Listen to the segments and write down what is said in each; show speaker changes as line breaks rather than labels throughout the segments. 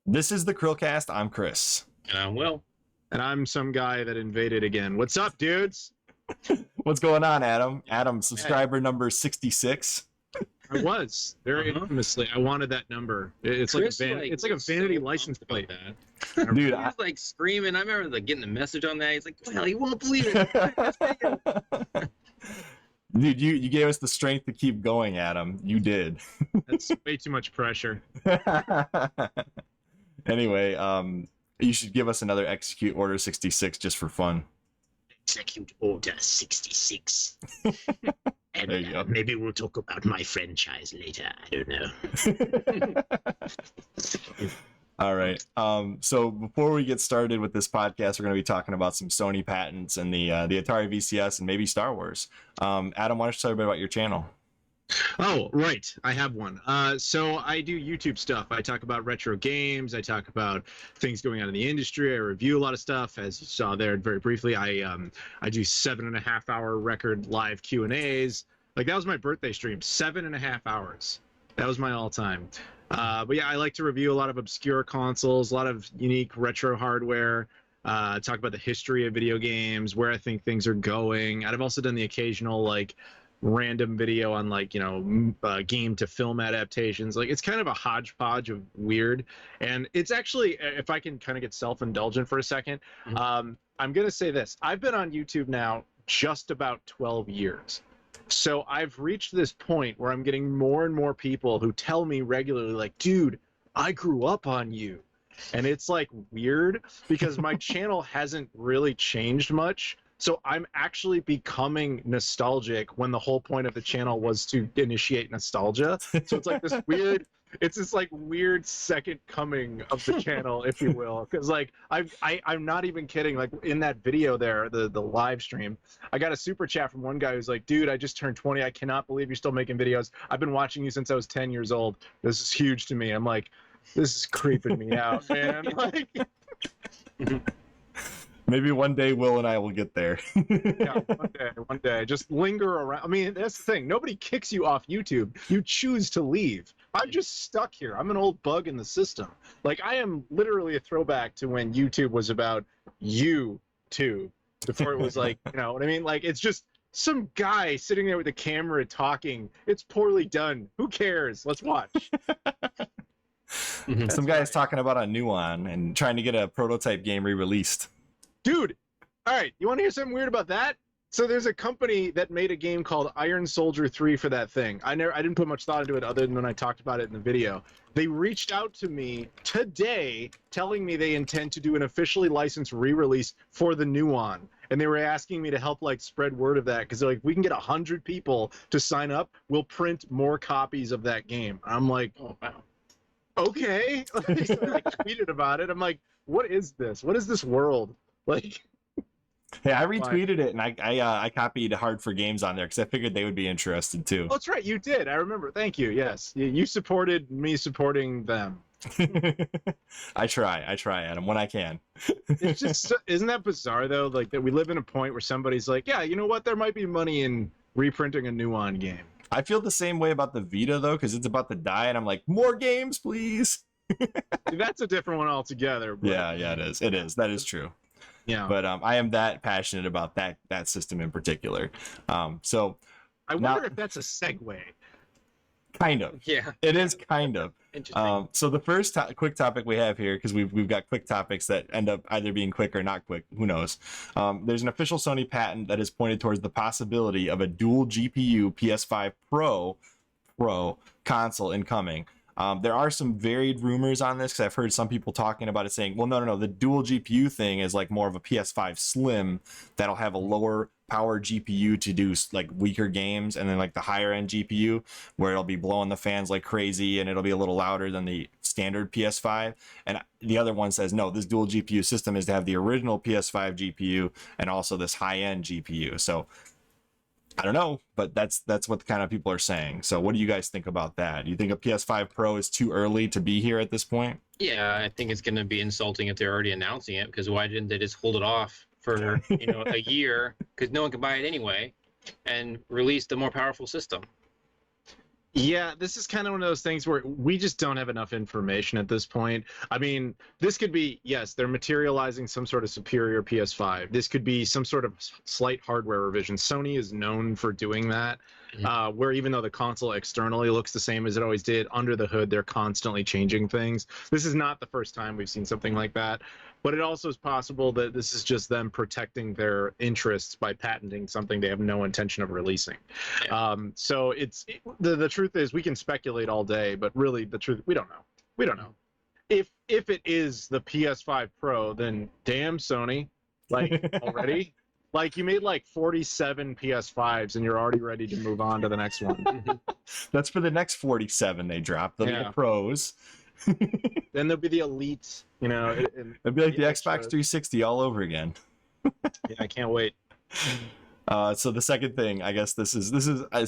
This is the CHRILLCAST. I'm Chris.
And I'm Will.
And I'm some guy that invaded again. What's up, dudes?
What's going on, Adam? Adam, subscriber number 66.
I was very infamously. I wanted that number. It's like it's like a vanity license plate.
That.
Dude,
he was like screaming. I remember like getting the message on that. He's like, "Well, you won't believe it."
Dude, you gave us the strength to keep going, Adam. You did.
That's way too much pressure.
Anyway, you should give us another Execute Order 66 just for fun.
Execute Order 66. And
There you go.
Maybe we'll talk about my franchise later. I don't know.
All right. So before we get started with this podcast, we're going to be talking about some Sony patents and the Atari VCS and maybe Star Wars. Adam, why don't you tell everybody about your channel?
Oh, right. I have one. So I do YouTube stuff. I talk about retro games. I talk about things going on in the industry. I review a lot of stuff. As you saw there very briefly, I do 7.5 hour record live Q&As. Like that was my birthday stream, 7.5 hours. That was my all time. But yeah, I like to review a lot of obscure consoles, a lot of unique retro hardware, talk about the history of video games, where I think things are going. I've also done the occasional like random video on like, you know, game to film adaptations. Like it's kind of a hodgepodge of weird. And it's actually, if I can kind of get self-indulgent for a second, I'm going to say this. I've been on YouTube now just about 12 years. So I've reached this point where I'm getting more and more people who tell me regularly like, dude, I grew up on you. And it's like weird because my channel hasn't really changed much. So I'm actually becoming nostalgic when the whole point of the channel was to initiate nostalgia. So it's like this weird, it's this like weird second coming of the channel, if you will. Because like I'm not even kidding. Like in that video there, the live stream, I got a super chat from one guy who's like, dude, I just turned 20. I cannot believe you're still making videos. I've been watching you since I was 10 years old. This is huge to me. I'm like, this is creeping me out, man. Like.
Maybe one day Will and I will get there.
Yeah, one day. Just linger around. I mean, that's the thing. Nobody kicks you off YouTube. You choose to leave. I'm just stuck here. I'm an old bug in the system. Like, I am literally a throwback to when YouTube was about YouTube. Before it was like, you know what I mean? Like, it's just some guy sitting there with a camera talking. It's poorly done. Who cares? Let's watch.
Some guy's talking about a NUON and trying to get a prototype game re-released.
Dude, all right, you want to hear something weird about that? So there's a company that made a game called Iron Soldier 3 for that thing. I didn't put much thought into it other than when I talked about it in the video. They reached out to me today telling me they intend to do an officially licensed re-release for the NUON. And they were asking me to help like spread word of that because they're like, we can get 100 people to sign up, we'll print more copies of that game. I'm like, oh wow. Okay. So I tweeted about it. I'm like, what is this? What is this world? Like,
hey, I retweeted it and I copied Hard for Games on there because I figured they would be interested too.
Oh, that's right, you did. I remember. Thank you. Yes, you supported me supporting them.
I try, Adam, when I can.
It's just, isn't that bizarre though? Like that we live in a point where somebody's like, yeah, you know what? There might be money in reprinting a NUON game.
I feel the same way about the Vita though, because it's about to die, and I'm like, more games, please.
That's a different one altogether. But...
Yeah, it is. It is. That is true.
Yeah.
But I am that passionate about that system in particular. So
I wonder if that's a segue.
Kind of.
Yeah.
It is kind of.
Interesting.
So the first quick topic we have here, because we've got quick topics that end up either being quick or not quick, who knows. There's an official Sony patent that is pointed towards the possibility of a dual GPU PS5 Pro console incoming. There are some varied rumors on this because I've heard some people talking about it saying, well, no, the dual GPU thing is like more of a PS5 Slim that'll have a lower power GPU to do like weaker games, and then like the higher end GPU where it'll be blowing the fans like crazy and it'll be a little louder than the standard PS5. And the other one says, no, this dual GPU system is to have the original PS5 GPU and also this high end GPU. So I don't know, but that's what the kind of people are saying. So what do you guys think about that? Do you think a PS5 Pro is too early to be here at this point?
Yeah, I think it's going to be insulting if they're already announcing it, because why didn't they just hold it off for a year? Because no one can buy it anyway, and release the more powerful system.
Yeah, this is kind of one of those things where we just don't have enough information at this point. I mean, this could be, yes, they're materializing some sort of superior PS5. This could be some sort of slight hardware revision. Sony is known for doing that, where even though the console externally looks the same as it always did, under the hood, they're constantly changing things. This is not the first time we've seen something like that. But it also is possible that this is just them protecting their interests by patenting something they have no intention of releasing.
Yeah.
So the truth is we can speculate all day, but really the truth, we don't know. We don't know. If it is the PS5 Pro, then damn Sony, like already, like you made like 47 PS5s and you're already ready to move on to the next one.
That's for the next 47 they drop. They'll be the pros.
Then there'll be the elites, you know.
It'd be like the Xbox 360 all over again.
Yeah, I can't wait.
So the second thing, I guess this is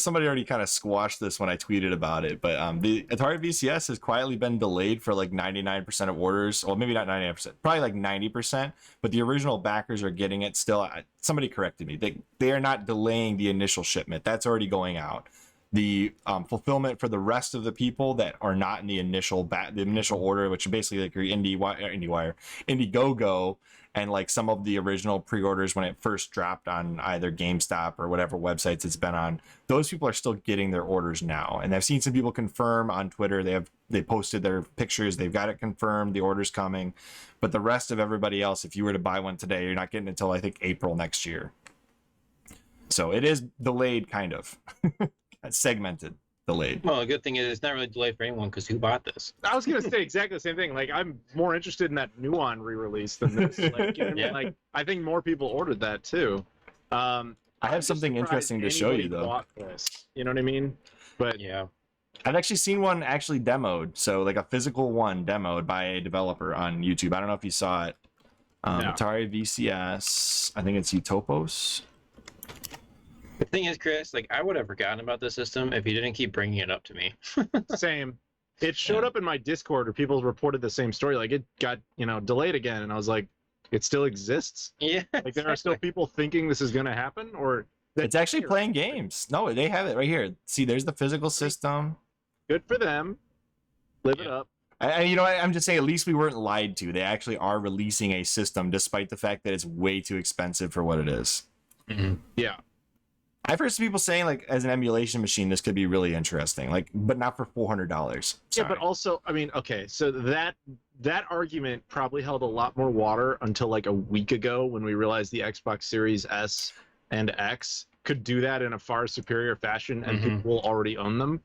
somebody already kind of squashed this when I tweeted about it, but the Atari VCS has quietly been delayed for like 99% of orders. Well, maybe not 99%, probably like 90%, but the original backers are getting it still. Somebody corrected me. They are not delaying the initial shipment. That's already going out. The fulfillment for the rest of the people that are not in the initial order, which is basically like your Indiegogo, and like some of the original pre-orders when it first dropped on either GameStop or whatever websites it's been on, those people are still getting their orders now. And I've seen some people confirm on Twitter, they posted their pictures, they've got it confirmed, the order's coming. But the rest of everybody else, if you were to buy one today, you're not getting it until I think April next year. So it is delayed, kind of. Segmented, delayed.
Well, the good thing is it's not really delayed for anyone because who bought this?
I was gonna say exactly the same thing. Like, I'm more interested in that Nuon re-release than this. Like, you know what I mean? Like, I think more people ordered that too.
I have something interesting to show you though.
You know what I mean? But
yeah,
I've actually seen one actually demoed. So like a physical one demoed by a developer on YouTube. I don't know if you saw it.
No.
Atari VCS. I think it's Utopos.
the thing is, Chris, like I would have forgotten about this system if you didn't keep bringing it up to me.
same. It showed up in my Discord where people reported the same story. Like, it got, you know, delayed again, and I was like, it still exists?
Yeah,
Like, there are still people thinking this is gonna happen, or
It's actually playing games. No, they have it right here. See, there's the physical system.
good for them. Live it
Yeah.
up.
You know, I'm just saying, at least we weren't lied to. They actually are releasing a system, despite the fact that it's way too expensive for what it is.
Yeah.
I've heard some people saying, like, as an emulation machine, this could be really interesting, like, but not for $400.
Yeah, but also, I mean, okay, so that argument probably held a lot more water until like a week ago when we realized the Xbox Series S and X could do that in a far superior fashion, and people will already own them.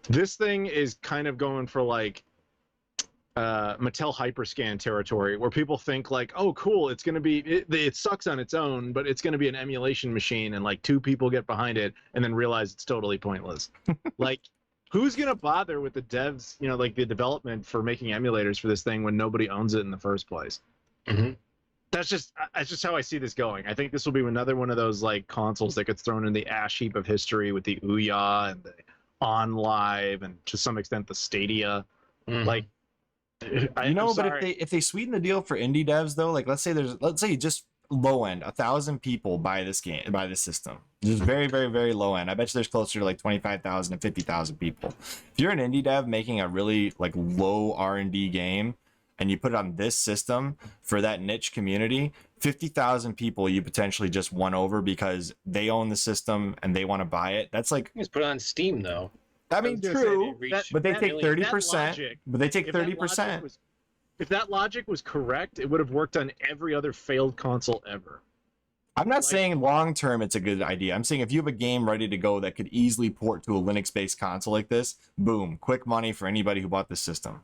This thing is kind of going for like Mattel Hyperscan territory, where people think like, oh cool, it's going to be, it sucks on its own, but it's going to be an emulation machine, and like two people get behind it and then realize it's totally pointless. Like, who's going to bother with the devs, you know, like the development for making emulators for this thing when nobody owns it in the first place? That's just how I see this going. I think this will be another one of those like consoles that gets thrown in the ash heap of history with the Ouya and the OnLive and to some extent the Stadia. Like,
but if they sweeten the deal for indie devs though, like let's say just low end 1,000 people buy this system, just very, very, very low end. I bet you there's closer to like 25,000 and 50,000 people. If you're an indie dev making a really like low R&D game and you put it on this system for that niche community, 50,000 people you potentially just won over because they own the system and they want to buy it. That's like,
Just put it on Steam though.
I mean, true, but they take 30%. But they take 30%.
If that logic was correct, it would have worked on every other failed console ever.
I'm not saying long term it's a good idea. I'm saying if you have a game ready to go that could easily port to a Linux-based console like this, boom, quick money for anybody who bought this system.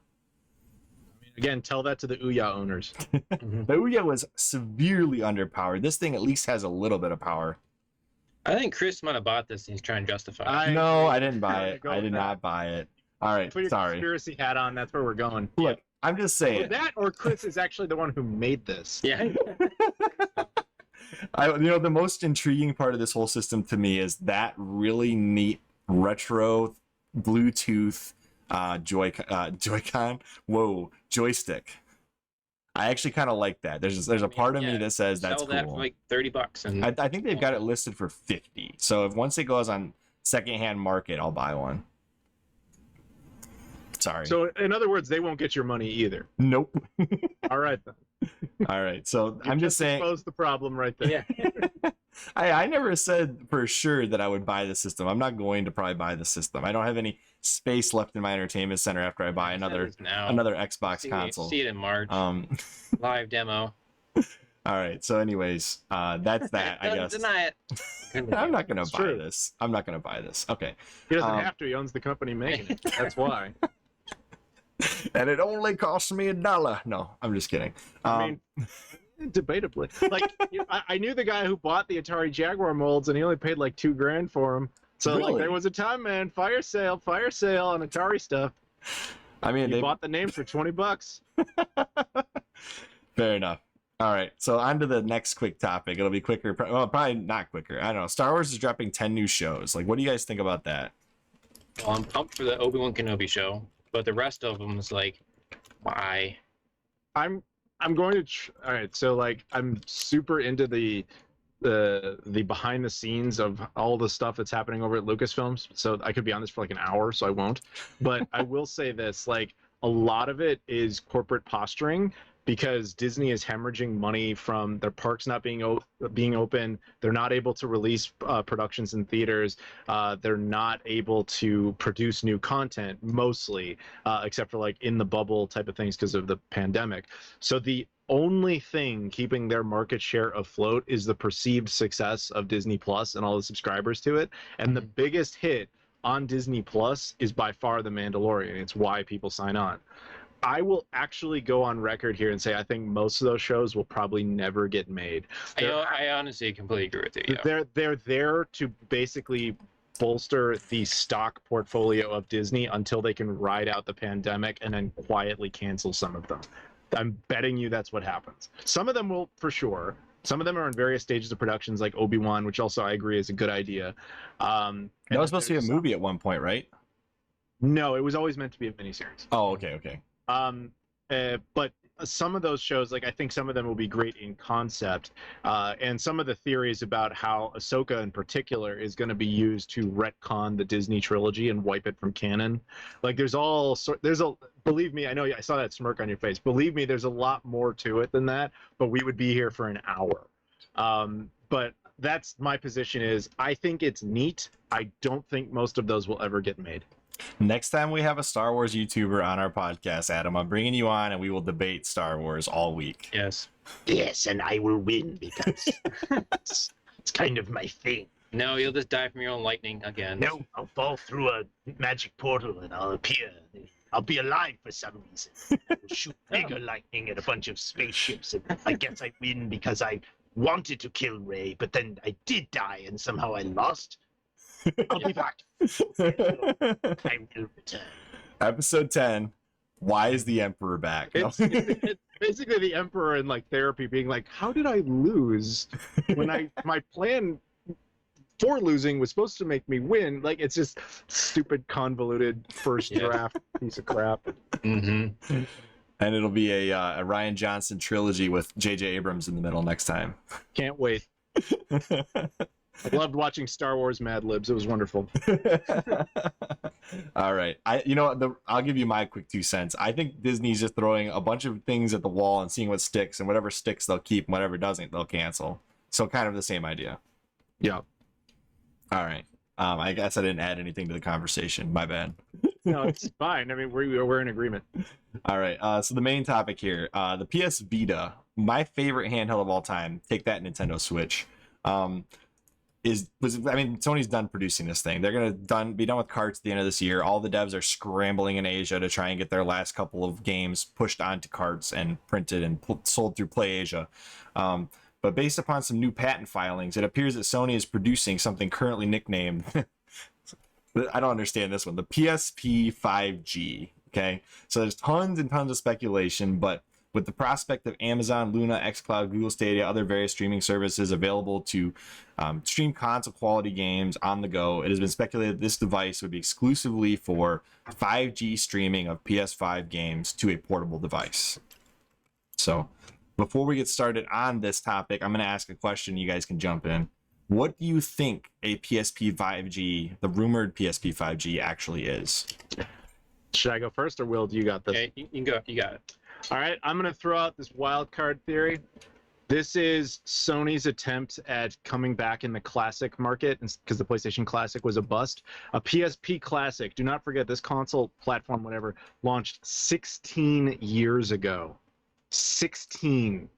I mean, again, tell that to the Ouya owners.
The Ouya was severely underpowered. This thing at least has a little bit of power.
I think Chris might have bought this and he's trying to justify it.
No, I didn't buy it. I did not buy it. All right,
Put your
sorry.
conspiracy hat on. That's where we're going.
Look, I'm just saying.
Or that, or Chris is actually the one who made this.
Yeah.
The most intriguing part of this whole system to me is that really neat retro Bluetooth joystick. I actually kind of like that. There's a part of me that says that's cool.
Sell that for like $30, and
I think they've got it listed for $50. So if once it goes on secondhand market, I'll buy one. Sorry.
So in other words, they won't get your money either.
Nope.
All right then.
All right. So
You
I'm just saying.
exposed the problem right there.
Yeah.
I never said for sure that I would buy the system. I'm not going to probably buy the system. I don't have any space left in my entertainment center after I buy another Xbox console.
See it in March. Live demo.
All right. So, anyways, that's that. I
Don't
guess.
deny it.
I'm not gonna
It's
buy
true.
this. I'm not gonna buy this. Okay.
He doesn't have to. He owns the company making it. That's why.
And it only cost me $1. No, I'm just kidding.
I mean, debatably. Like, I knew the guy who bought the Atari Jaguar molds, and he only paid like $2,000 for them. So
Really?
like, there was a time, man, fire sale on Atari stuff.
I mean,
He
they
bought the name for $20.
Fair enough. All right, so on to the next quick topic. It'll be quicker. Well, probably not quicker. I don't know. Star Wars is dropping 10 new shows. Like, what do you guys think about that?
Well, I'm pumped for the Obi-Wan Kenobi show, but the rest of them is like, why?
I'm going to all right, so like I'm super into the behind the scenes of all the stuff that's happening over at Lucasfilms. So I could be on this for like an hour, so I won't. But I will say this, like a lot of it is corporate posturing because Disney is hemorrhaging money from their parks not being open. They're not able to release productions in theaters. They're not able to produce new content, mostly, except for like in the bubble type of things because of the pandemic. So the only thing keeping their market share afloat is the perceived success of Disney Plus and all the subscribers to it. And the biggest hit on Disney Plus is by far The Mandalorian. It's why people sign on. I will actually go on record here and say I think most of those shows will probably never get made.
I honestly completely agree with you. Yeah.
They're there to basically bolster the stock portfolio of Disney until they can ride out the pandemic and then quietly cancel some of them. I'm betting you that's what happens. Some of them will, for sure. Some of them are in various stages of productions, like Obi-Wan, which also I agree is a good idea.
That was supposed to be a movie at one point, right?
No, it was always meant to be a miniseries.
Oh, okay.
But some of those shows, like I think some of them will be great in concept, and some of the theories about how Ahsoka in particular is going to be used to retcon the Disney trilogy and wipe it from canon. Like believe me, I know I saw that smirk on your face. Believe me, there's a lot more to it than that. But we would be here for an hour. But that's my position. Is I think it's neat. I don't think most of those will ever get made.
Next time we have a Star Wars YouTuber on our podcast, Adam, I'm bringing you on and we will debate Star Wars all week.
Yes.
Yes, and I will win because it's kind of my thing.
No, you'll just die from your own lightning again.
No, I'll fall through a magic portal and I'll appear. I'll be alive for some reason. I'll shoot bigger lightning at a bunch of spaceships, and I guess I win because I wanted to kill Rey, but then I did die and somehow I lost. I'll be back. I will return.
Episode 10. Why is the Emperor back? No.
It's basically the Emperor in like therapy being like, how did I lose when my plan for losing was supposed to make me win? Like, it's just stupid, convoluted first draft piece of crap.
Mm-hmm.
And it'll be a Ryan Johnson trilogy with J.J. Abrams in the middle next time.
Can't wait. I loved watching Star Wars Mad Libs. It was wonderful.
All right. I'll give you my quick 2 cents. I think Disney's just throwing a bunch of things at the wall and seeing what sticks, and whatever sticks they'll keep, and whatever doesn't they'll cancel. So kind of the same idea.
Yeah.
All right. I guess I didn't add anything to the conversation. My bad.
No, it's fine. I mean, we're in agreement.
All right. So the main topic here, the PS Vita, my favorite handheld of all time. Take that, Nintendo Switch. Sony's done producing this thing. They're gonna be done with carts at the end of this year. All the devs are scrambling in Asia to try and get their last couple of games pushed onto carts and printed and sold through PlayAsia. But based upon some new patent filings, it appears that Sony is producing something currently nicknamed, I don't understand this one, the PSP 5G. Okay, so there's tons and tons of speculation, but with the prospect of Amazon, Luna, xCloud, Google Stadia, other various streaming services available to stream console quality games on the go, it has been speculated this device would be exclusively for 5G streaming of PS5 games to a portable device. So before we get started on this topic, I'm going to ask a question. You guys can jump in. What do you think a PSP 5G, the rumored PSP 5G, actually is?
Should I go first, or Will? Do you got this?
Okay, you can go. You got it.
All right, I'm going to throw out this wild card theory. This is Sony's attempt at coming back in the classic market, because the PlayStation Classic was a bust. A PSP Classic, do not forget, this console platform, whatever, launched 16 years ago. 16,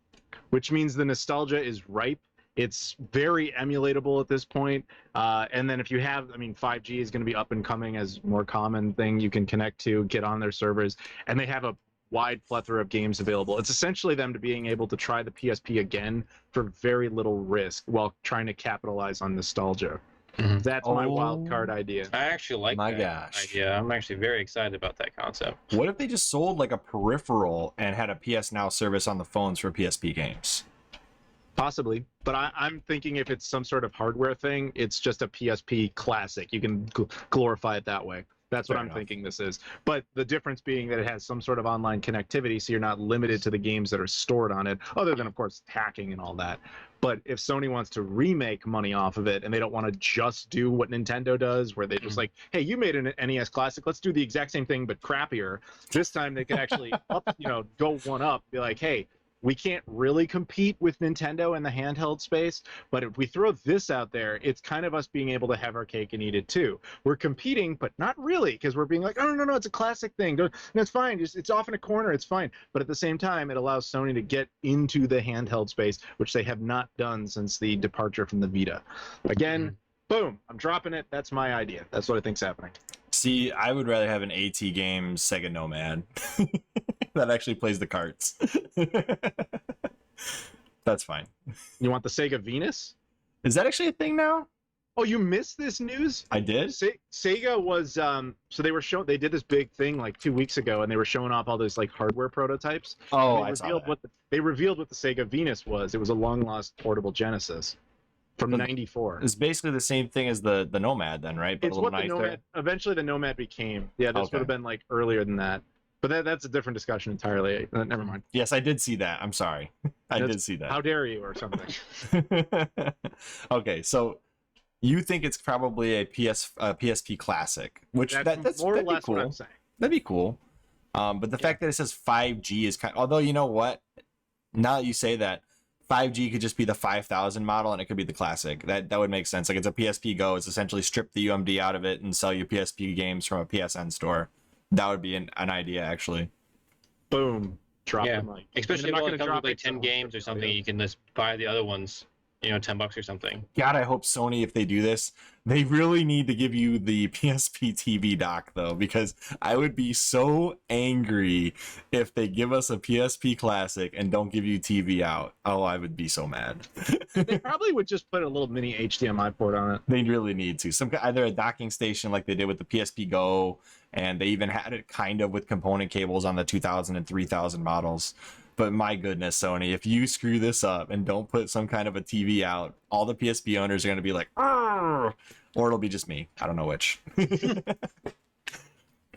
which means the nostalgia is ripe. It's very emulatable at this point. And then if you have, 5G is going to be up and coming as more common thing you can connect to, get on their servers, and they have a wide plethora of games available. It's essentially them to being able to try the PSP again for very little risk while trying to capitalize on nostalgia.
Mhm.
That's my wild card idea.
I actually like
My
that
gosh.
idea. I'm actually very excited about that concept.
What if they just sold like a peripheral and had a PS Now service on the phones for PSP games?
Possibly, but I'm thinking if it's some sort of hardware thing, it's just a PSP Classic. You can glorify it that way. That's what
Fair
I'm
enough.
thinking this is. But the difference being that it has some sort of online connectivity, so you're not limited to the games that are stored on it, other than, of course, hacking and all that. But if Sony wants to remake money off of it, and they don't want to just do what Nintendo does, where they just like, hey, you made an NES Classic, let's do the exact same thing but crappier. This time they can actually go one up, be like, hey, we can't really compete with Nintendo in the handheld space, but if we throw this out there, it's kind of us being able to have our cake and eat it too. We're competing, but not really, because we're being like, oh, no, it's a classic thing. No, it's fine. It's off in a corner. It's fine. But at the same time, it allows Sony to get into the handheld space, which they have not done since the departure from the Vita. Again, boom, I'm dropping it. That's my idea. That's what I think's happening.
See, I would rather have an AT game Sega Nomad that actually plays the carts. That's fine.
You want the Sega Venus?
Is that actually a thing now?
Oh, you missed this news?
I did.
Sega was so they did this big thing like 2 weeks ago, and they were showing off all those like hardware prototypes.
Oh,
And
I saw that.
they revealed what the Sega Venus was. It was a long lost portable Genesis from '94.
It's basically the same thing as the Nomad, then, right? But
It's
a
what
little
the
nicer.
Nomad eventually the Nomad became. Yeah, this
Okay.
would have been like earlier than that. But that's a different discussion entirely. Never mind.
Yes, I did see that. I'm sorry. I
That's-
did see that.
How dare you or something?
Okay, so you think it's probably a PSP Classic, which that's
more or
that'd be
less what I'm
cool.
saying.
That'd be cool. But the fact that it says 5G is kind. Although you know what, now that you say that, 5G could just be the 5000 model and it could be the Classic. That would make sense. Like it's a PSP Go. It's essentially strip the UMD out of it and sell you PSP games from a PSN store. That would be an idea, actually.
Boom. Drop
Yeah.
the mic.
Especially
I'm not
if it
gonna
comes
drop
with like
it,
10
so-
games or something, you can just buy the other ones, $10 or something.
God, I hope Sony, if they do this, they really need to give you the PSP TV dock, though, because I would be so angry if they give us a PSP Classic and don't give you TV out. Oh, I would be so mad.
They probably would just put a little mini HDMI port on it.
They really need to. Either a docking station like they did with the PSP Go, and they even had it kind of with component cables on the 2000 and 3000 models. But my goodness, Sony, if you screw this up and don't put some kind of a TV out, all the PSP owners are going to be like, "Arr!" Or it'll be just me. I don't know which.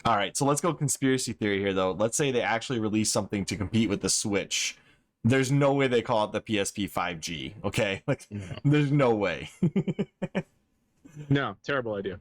All right, so let's go conspiracy theory here, though. Let's say they actually release something to compete with the Switch. There's no way they call it the PSP 5G, okay? Like, there's no way.
No, terrible idea.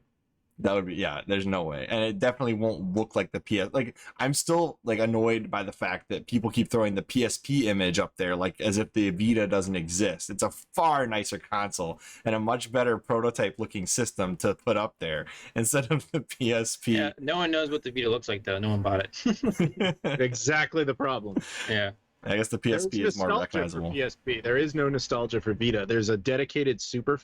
That would be, yeah, there's no way. And it definitely won't look like the PS. Like, I'm still like annoyed by the fact that people keep throwing the PSP image up there like as if the Vita doesn't exist. It's a far nicer console and a much better prototype looking system to put up there instead of the PSP.
Yeah, no one knows what the Vita looks like though. No one bought it.
Exactly the problem.
Yeah.
I guess the
There's
PSP is more
nostalgia
recognizable.
For PSP. There is no nostalgia for Vita. There's a dedicated super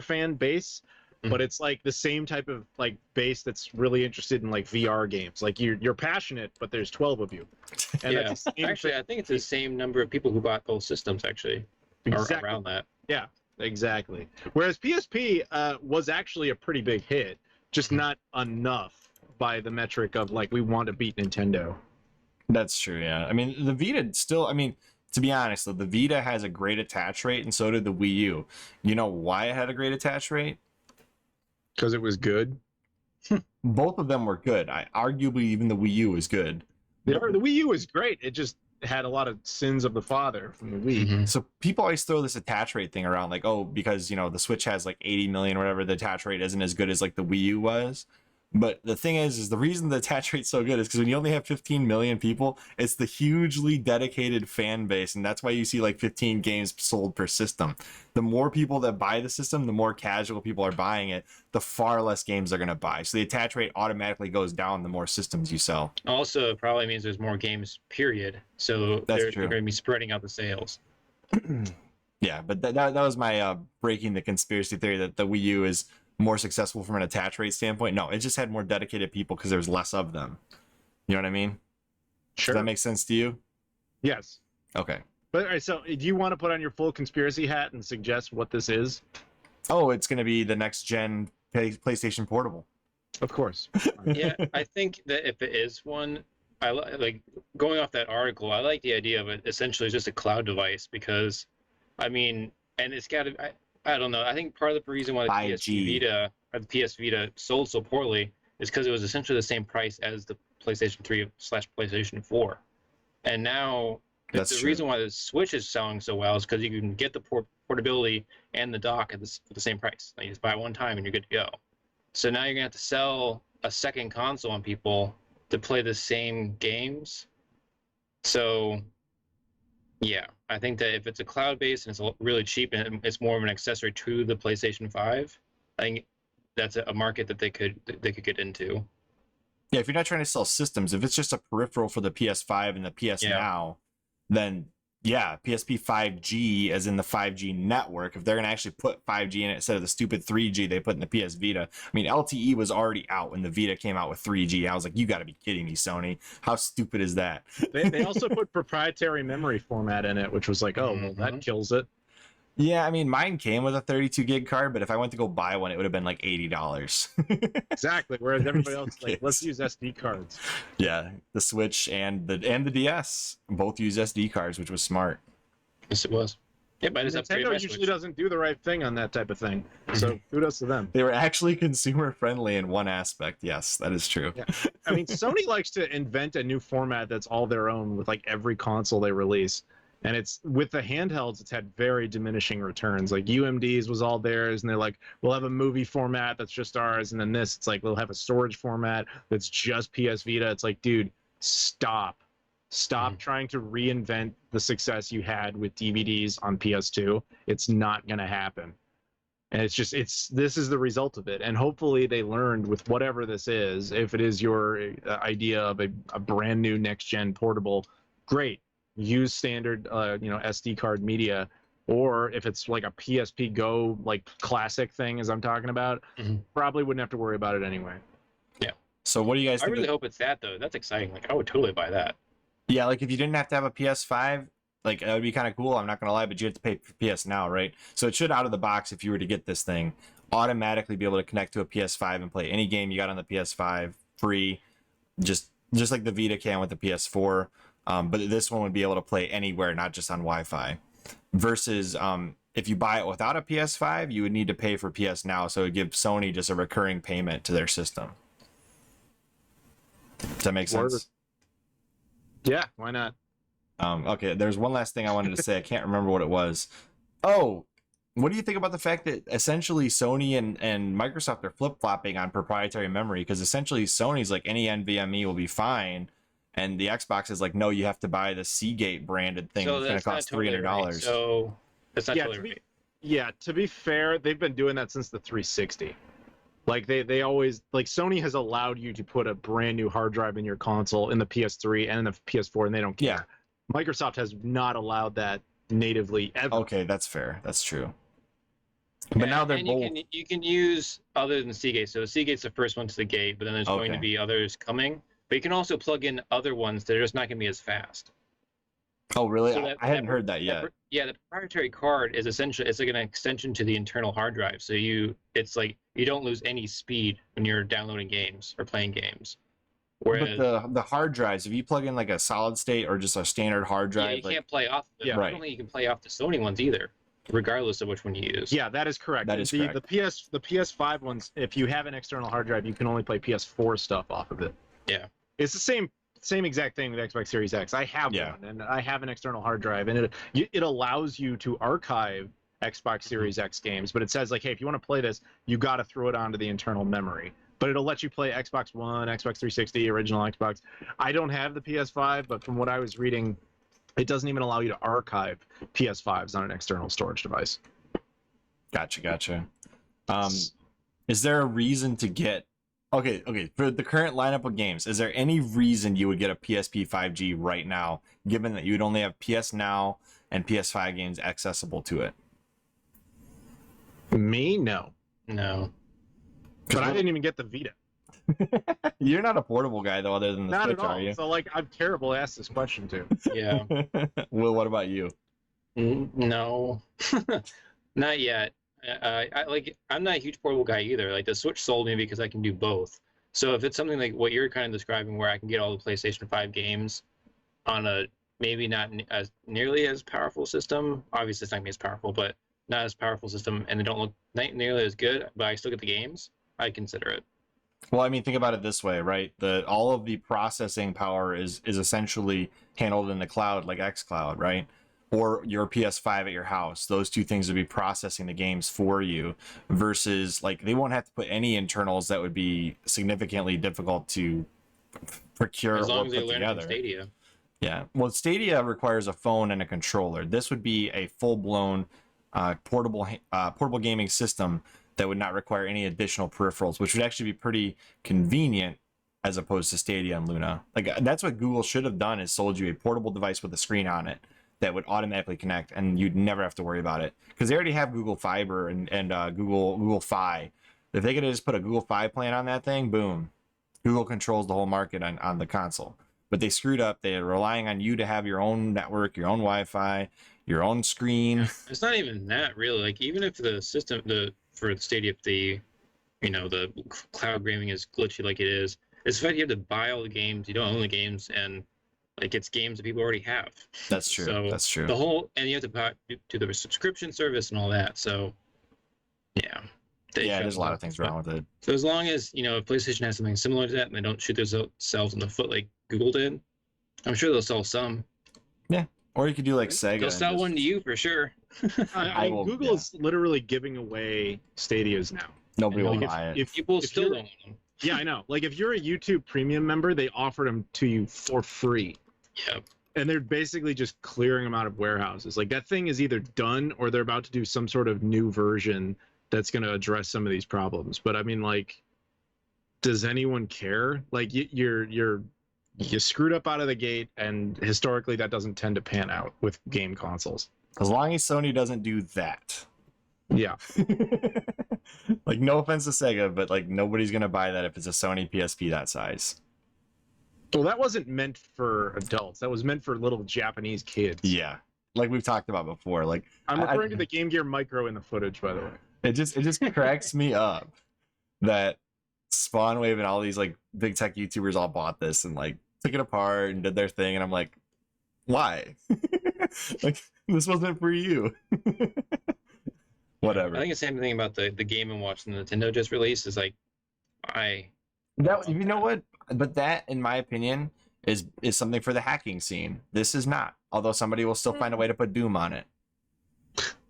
fan base, but it's like the same type of like base that's really interested in like VR games. Like you're passionate, but there's 12 of you. And
Yeah.
that's the same
Actually, I think it's the same number of people who bought both systems actually, or
Exactly.
around that.
Yeah, exactly. Whereas PSP was actually a pretty big hit, just not enough by the metric of like we want to beat Nintendo.
That's true, yeah. I mean, the Vita still, I mean, to be honest, though, the Vita has a great attach rate, and so did the Wii U. You know why it had a great attach rate?
Because it was good.
Both of them were good. Arguably, even the Wii U was good.
The Wii U was great. It just had a lot of sins of the father from the Wii.
So people always throw this attach rate thing around, like, oh, because, the Switch has like 80 million or whatever, the attach rate isn't as good as like the Wii U was. But the thing is the reason the attach rate's so good is because when you only have 15 million people, it's the hugely dedicated fan base, and that's why you see like 15 games sold per system. The more people that buy the system, the more casual people are buying it, the far less games they're going to buy. So the attach rate automatically goes down the more systems you sell.
Also, it probably means there's more games, period. So they're
true.
going to be spreading out the sales.
Yeah, but that was my breaking the conspiracy theory that the Wii U is more successful from an attach rate standpoint. No, it just had more dedicated people because there's less of them. You know what I mean?
Sure.
Does that make sense to you?
Yes.
Okay.
But all right, so do you want to put on your full conspiracy hat and suggest what this is?
Oh, it's going to be the next gen PlayStation Portable.
Of course.
Yeah, I think that if it is one, I like going off that article. I like the idea of it essentially just a cloud device because, I mean, and it's got to. I don't know. I think part of the reason why the
5G.
PS Vita sold so poorly is because it was essentially the same price as the PlayStation 3/PlayStation 4, and now
That's
the
true.
reason why the Switch is selling so well is because you can get the portability and the dock at the same price. Like you just buy it one time and you're good to go. So now you're gonna have to sell a second console on people to play the same games. So yeah, I think that if it's a cloud-based and it's really cheap and it's more of an accessory to the PlayStation 5, I think that's a market that they could get into.
Yeah, if you're not trying to sell systems, if it's just a peripheral for the PS5 and the PS Now, then yeah, PSP 5G as in the 5G network, if they're going to actually put 5G in it instead of the stupid 3G they put in the PS Vita. I mean, LTE was already out when the Vita came out with 3G. I was like, you got to be kidding me, Sony. How stupid is that?
They also put proprietary memory format in it, which was like, oh, well, that kills it.
Yeah, I mean, mine came with a 32 gig card, but if I went to go buy one, it would have been like $80.
Exactly. Whereas everybody else is like, let's use SD cards.
Yeah, the Switch and the DS both use SD cards, which was smart.
Yes, it was. Yep, I just upgraded my
Nintendo usually
Switch.
doesn't do the right thing on that type of thing. So kudos to them.
They were actually consumer friendly in one aspect. Yes, that is true.
Yeah. I mean, Sony likes to invent a new format that's all their own with like every console they release. And it's with the handhelds, it's had very diminishing returns. Like UMDs was all theirs, and they're like, we'll have a movie format that's just ours, and then this, it's like we'll have a storage format that's just PS Vita. It's like, dude, stop trying to reinvent the success you had with DVDs on PS2. It's not gonna happen. And this is the result of it. And hopefully they learned with whatever this is. If it is your idea of a brand new next gen portable, great. Use standard SD card media, or if it's like a PSP Go like classic thing as I'm talking about, probably wouldn't have to worry about it anyway.
Yeah.
So what do you guys
I
think?
really hope it's that though. That's exciting. Like I would totally buy that.
Yeah, like if you didn't have to have a PS5, like that would be kind of cool. I'm not gonna lie, but you have to pay for PS Now, right? So it should out of the box, if you were to get this thing, automatically be able to connect to a PS5 and play any game you got on the PS5 free, just like the Vita can with the PS4. But this one would be able to play anywhere, not just on Wi-Fi. Versus if you buy it without a PS5, you would need to pay for PS Now, so it would give Sony just a recurring payment to their system. Does that make sense?
Yeah, why not?
Okay, there's one last thing I wanted to say. I can't remember what it was. Oh, what do you think about the fact that essentially Sony and Microsoft are flip-flopping on proprietary memory? Because essentially Sony's like any NVMe will be fine, and the Xbox is like, no, you have to buy the Seagate branded thing.
So
it's going to cost $300.
Right. So that's not totally right.
Yeah, to be fair, they've been doing that since the 360. Like they always, like Sony has allowed you to put a brand new hard drive in your console in the PS3 and the PS4, and they don't care.
Yeah.
Microsoft has not allowed that natively ever.
Okay, that's fair. That's true. But now they're both.
You can use other than Seagate. So Seagate's the first one to the gate, but then there's going to be others coming. But you can also plug in other ones that are just not going to be as fast.
Oh, really?
So
I hadn't heard that yet.
Yeah, the proprietary card is essentially it's like an extension to the internal hard drive. So it's like you don't lose any speed when you're downloading games or playing games. Whereas,
but the hard drives, if you plug in like a solid state or just a standard hard drive,
yeah, you can't play off.
Yeah,
I don't think you can play off the Sony ones either, regardless of which one you use.
Yeah, that is correct.
That is correct.
The PS5 ones, if you have an external hard drive, you can only play PS4 stuff off of it.
Yeah.
It's the same exact thing with Xbox Series X. I have one, and I have an external hard drive, and it allows you to archive Xbox Series X games, but it says like, hey, if you want to play this, you got to throw it onto the internal memory. but it'll let you play Xbox One, Xbox 360, original Xbox. I don't have the PS5, but from what I was reading, it doesn't even allow you to archive PS5s on an external storage device.
Gotcha. Is there a reason to get? Okay. For the current lineup of games, is there any reason you would get a PSP 5G right now, given that you would only have PS Now and PS5 games accessible to it?
Me, no.
No.
But I didn't even get the Vita.
You're not a portable guy though, other than the
Not
Switch,
at all.
are you?
So like, I'm terrible to ask this question to.
Yeah.
Will, what about you?
No. Not yet. I'm not a huge portable guy either. Like the Switch sold me because I can do both. So if it's something like what you're kind of describing, where I can get all the PlayStation 5 games on a maybe not as nearly as powerful system, obviously it's not gonna be as powerful, but not as powerful system, and they don't look nearly as good, but I still get the games, I consider it.
Well, I mean, think about it this way, right? All of the processing power is essentially handled in the cloud, like xCloud, right? Or your PS5 at your house. Those two things would be processing the games for you, versus like they won't have to put any internals that would be significantly difficult to procure
As long
or
as they
put
learn it from
together.
Stadia.
Yeah. Well, Stadia requires a phone and a controller. This would be a full-blown portable gaming system that would not require any additional peripherals, which would actually be pretty convenient as opposed to Stadia and Luna. Like that's what Google should have done, is sold you a portable device with a screen on it that would automatically connect, and you'd never have to worry about it, because they already have Google Fiber and Google Fi. If they could have just put a Google Fi plan on that thing, boom, Google controls the whole market on the console. But they screwed up. They're relying on you to have your own network, your own Wi-Fi, your own screen.
It's not even that really. Like even if the system, for the Stadia, if the cloud gaming is glitchy like it is, it's the fact you have to buy all the games, you don't own the games, and like it's games that people already have.
That's true.
So
That's true.
The whole, and you have to buy to the subscription service and all that. So yeah.
There's a lot of things wrong with it.
So as long as if PlayStation has something similar to that and they don't shoot themselves in the foot like Google did, I'm sure they'll sell some.
Yeah. Or you could do like Sega.
They'll sell one to you for sure.
Google is literally giving away Stadias now.
Nobody will buy it.
If
People
if
still
you're-
don't want them.
Yeah, I know. Like if you're a YouTube Premium member, they offer them to you for free.
Yeah.
And they're basically just clearing them out of warehouses. Like that thing is either done or they're about to do some sort of new version that's going to address some of these problems. But I mean, like, does anyone care? Like you screwed up out of the gate, and historically that doesn't tend to pan out with game consoles.
As long as Sony doesn't do that.
Yeah.
Like, no offense to Sega, but like nobody's gonna buy that if it's a Sony PSP that size.
Well, that wasn't meant for adults. That was meant for little Japanese kids.
Yeah, like we've talked about before. Like
I'm referring to the Game Gear Micro in the footage, by the way.
it just cracks me up that Spawnwave and all these like big tech YouTubers all bought this and like took it apart and did their thing, and I'm like, why? Like this wasn't for you. Whatever.
I think the same thing about the Game & Watch and Nintendo just released is like,
That, you know what? But that, in my opinion, is something for the hacking scene. This is not. Although somebody will still find a way to put Doom on it.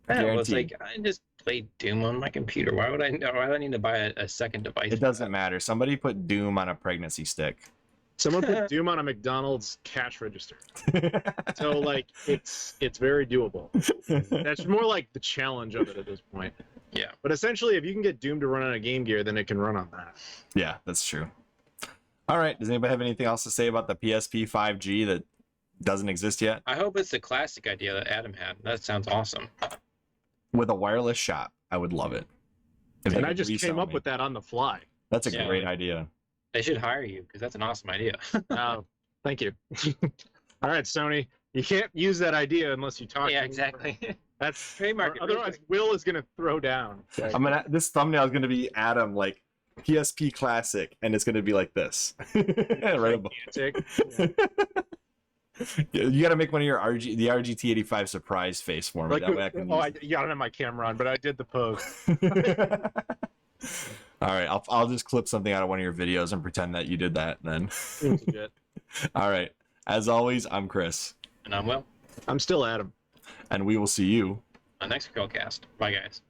well, it's like I just play Doom on my computer. Why would I need to buy a second device?
It doesn't matter. Somebody put Doom on a pregnancy stick.
Someone put Doom on a McDonald's cash register. So like it's very doable. That's more like the challenge of it at this point.
Yeah.
But essentially, if you can get Doom to run on a Game Gear, then it can run on that.
Yeah, that's true. All right. Does anybody have anything else to say about the PSP 5G that doesn't exist yet?
I hope it's the classic idea that Adam had. That sounds awesome.
With a wireless shop, I would love it. If they
And I
could
just
resell
came up
me.
with that on the fly.
That's a
Yeah.
great idea.
They should hire you because that's an awesome idea.
Thank you. All right, Sony, you can't use that idea unless you talk.
Yeah,
to me.
exactly.
That's
Trademark it real
Otherwise,
quick.
Will is gonna throw down.
This thumbnail is gonna be Adam like PSP Classic, and it's gonna be like this. Right above.
Gigantic.
You got to make one of your the RGT85 surprise face for me.
Like,
That way I can
I got it on my camera on, but I did the pose.
All right, I'll just clip something out of one of your videos and pretend that you did that then.
Legit.
All right. As always, I'm Chris,
And I'm Will.
I'm still Adam.
and we will see you
On next CHRILLCAST. Bye, guys.